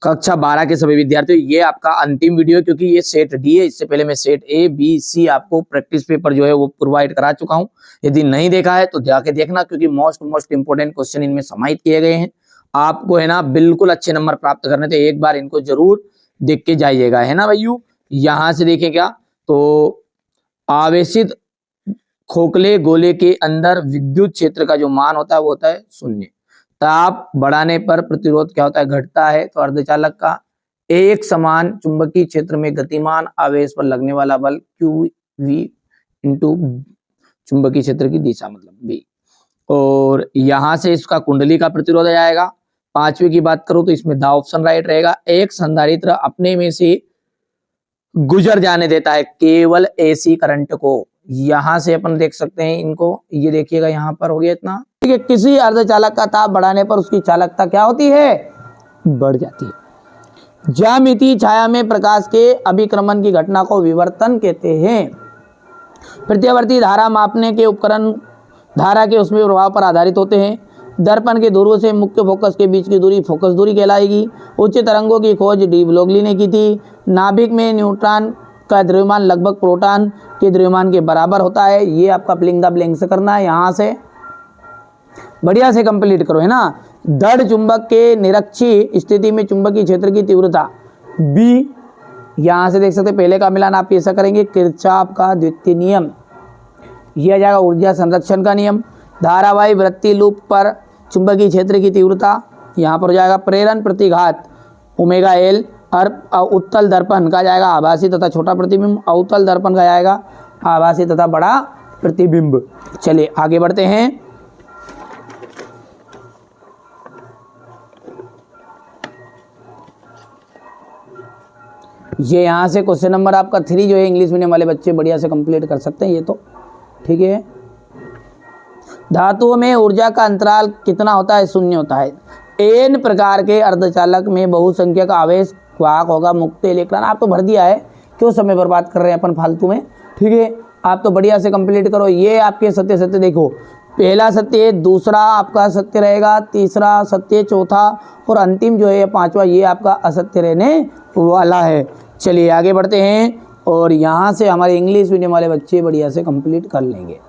कक्षा 12 के सभी विद्यार्थियों, ये आपका अंतिम वीडियो, क्योंकि ये सेट डी है। इससे पहले मैं सेट ए बी सी आपको प्रैक्टिस पेपर जो है वो प्रोवाइड करा चुका हूं। यदि नहीं देखा है तो जाके देखना, क्योंकि मोस्ट इंपोर्टेंट क्वेश्चन इनमें समाहित किए गए हैं। आपको है ना बिल्कुल अच्छे नंबर प्राप्त करने थे, एक बार इनको जरूर देख के जाइएगा, है ना भाइयों। यहां से देखें क्या, तो आवेशित खोखले गोले के अंदर विद्युत क्षेत्र का जो मान होता है वो होता है 0। ताप बढ़ाने पर प्रतिरोध क्या होता है, घटता है। तो अर्धचालक का एक समान चुंबकीय क्षेत्र में गतिमान आवेश पर लगने वाला बल क्यू वी इंटू चुंबकीय क्षेत्र की दिशा, मतलब बी। और यहां से इसका कुंडली का प्रतिरोध आ जाएगा। 5वीं की बात करूं तो इसमें द ऑप्शन राइट रहेगा। एक संधारित्र अपने में से गुजर जाने देता है केवल एसी करंट को। यहां से अपन देख सकते हैं इनको, ये देखिएगा यहाँ पर हो गया इतना, ठीक है। किसी अर्धचालक का ताप बढ़ाने पर उसकी चालकता क्या होती है, बढ़ जाती है। ज्यामितीय छाया में प्रकाश के अभिक्रमण की घटना को विवर्तन कहते हैं। प्रत्यावर्ती धारा मापने के उपकरण धारा के उसमें प्रभाव पर आधारित होते हैं। दर्पण के ध्रुव से मुख्य फोकस के बीच की दूरी फोकस दूरी कहलाएगी। उच्च तरंगों की खोज डी ब्रोगली ने की थी। नाभिक में न्यूट्रॉन का द्रव्यमान लगभग प्रोटॉन के द्रव्यमान के बराबर होता है। ये आपका फिलिंग द ब्लैंक से करना है, यहाँ से बढ़िया से कंप्लीट करो, है ना। दृढ़ चुंबक के निरक्षीय स्थिति में चुंबकीय क्षेत्र की तीव्रता बी, यहाँ से देख सकते पहले का मिलान आप ऐसा करेंगे, किरचॉफ का द्वितीय नियम। यह आ जाएगा ऊर्जा संरक्षण का नियम। धारावाही वृत्ति लूप पर चुंबकीय क्षेत्र की तीव्रता यहाँ पर हो जाएगा प्रेरण प्रतिघात ओमेगा एल। और उत्तल दर्पण का जाएगा आभासी तथा छोटा प्रतिबिंब, अवतल दर्पण का जाएगा आभासी तथा बड़ा प्रतिबिंब। चलिए आगे बढ़ते हैं। ये यहाँ से क्वेश्चन नंबर आपका 3 जो है इंग्लिश मीडियम वाले बच्चे बढ़िया से कंप्लीट कर सकते हैं, ये तो ठीक है। धातुओं में ऊर्जा का अंतराल कितना होता है, 0 होता है। एन प्रकार के अर्धचालक में बहुसंख्यक आवेश वाहक होगा, मुक्त इलेक्ट्रॉन। आप तो भर दिया है, क्यों समय बर्बाद कर रहे हैं अपन फालतू में, ठीक है। आप तो बढ़िया से कंप्लीट करो। ये आपके सत्य सत्य देखो, पहला सत्य, दूसरा आपका सत्य रहेगा, तीसरा सत्य, चौथा और अंतिम जो है 5वां ये आपका असत्य रहने वाला है। चलिए आगे बढ़ते हैं, और यहाँ से हमारे इंग्लिश मीडियम वाले बच्चे बढ़िया से कंप्लीट कर लेंगे।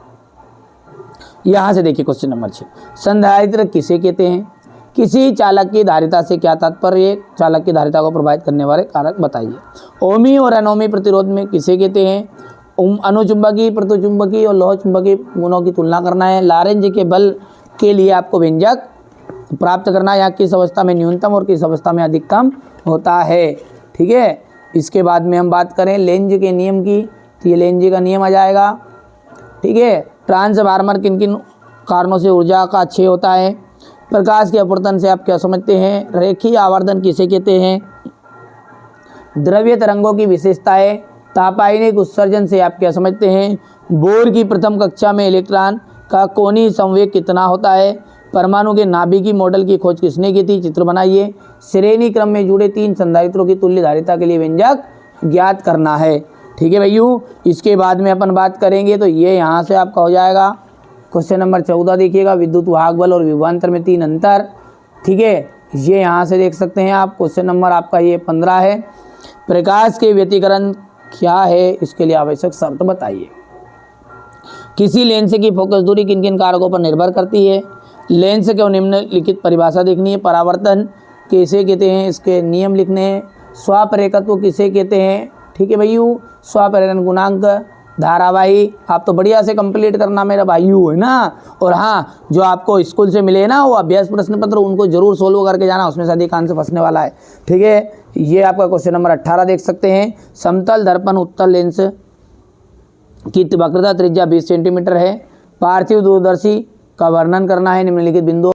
यहाँ से देखिए क्वेश्चन नंबर 6, संधारित्र किसे कहते हैं। किसी चालक की धारिता से क्या तात्पर्य, चालक की धारिता को प्रभावित करने वाले कारक बताइए। ओमी और अनोमी प्रतिरोध में किसे कहते हैं। अनुचुंबकीय, प्रतिचुंबकीय और लोह चुंबकीय गुणों की तुलना करना है। लारेंज के बल के लिए आपको व्यंजक प्राप्त करना है, यहाँ किस अवस्था में न्यूनतम और किस अवस्था में अधिकतम होता है, ठीक है। इसके बाद में हम बात करें लेंज के नियम की, तो ये लेंज का नियम आ जाएगा, ठीक है। ट्रांसफार्मर किन किन कारणों से ऊर्जा का क्षय होता है। प्रकाश के अपवर्तन से आप क्या समझते हैं। रेखीय आवर्धन किसे कहते हैं। द्रव्य तरंगों की विशेषताएं। तापायनिक उत्सर्जन से आप क्या समझते हैं। बोर की प्रथम कक्षा में इलेक्ट्रॉन का कोणीय संवेग कितना होता है। परमाणु के नाभिकीय मॉडल की खोज किसने की थी, चित्र बनाइए। श्रेणी क्रम में जुड़े 3 संधारित्रों की तुल्य धारिता के लिए व्यंजक ज्ञात करना है, ठीक है भैया। इसके बाद में अपन बात करेंगे, तो ये यहाँ से आपका हो जाएगा क्वेश्चन नंबर 14 देखिएगा, विद्युत वाहक बल और विभवांतर में 3 अंतर, ठीक है। ये यहाँ से देख सकते हैं आप, क्वेश्चन नंबर आपका ये 15 है। प्रकाश के व्यतिकरण क्या है, इसके लिए आवश्यक शर्त बताइए। किसी लेंस की फोकस दूरी किन किन कारकों पर निर्भर करती है। लेंस के निम्नलिखित परिभाषा देखनी है। परावर्तन किसे कहते हैं, इसके नियम लिखने हैं। स्वापरेखत्व किसे कहते हैं, ठीक है भाइयों। स्वापरेखन गुणांक, धारावाही, आप तो बढ़िया से कंप्लीट करना मेरा भाइयों, है ना। और हाँ, जो आपको स्कूल से मिले ना वो अभ्यास प्रश्न पत्र, उनको जरूर सोल्व करके जाना, उसमें से अधिकांश फंसने वाला है, ठीक है। ये आपका क्वेश्चन नंबर 18 देख सकते हैं। समतल दर्पण उत्तल लेंस की वक्रता त्रिज्या 20 सेंटीमीटर है। पार्थिव दूरदर्शी का वर्णन करना है निम्नलिखित बिंदुओं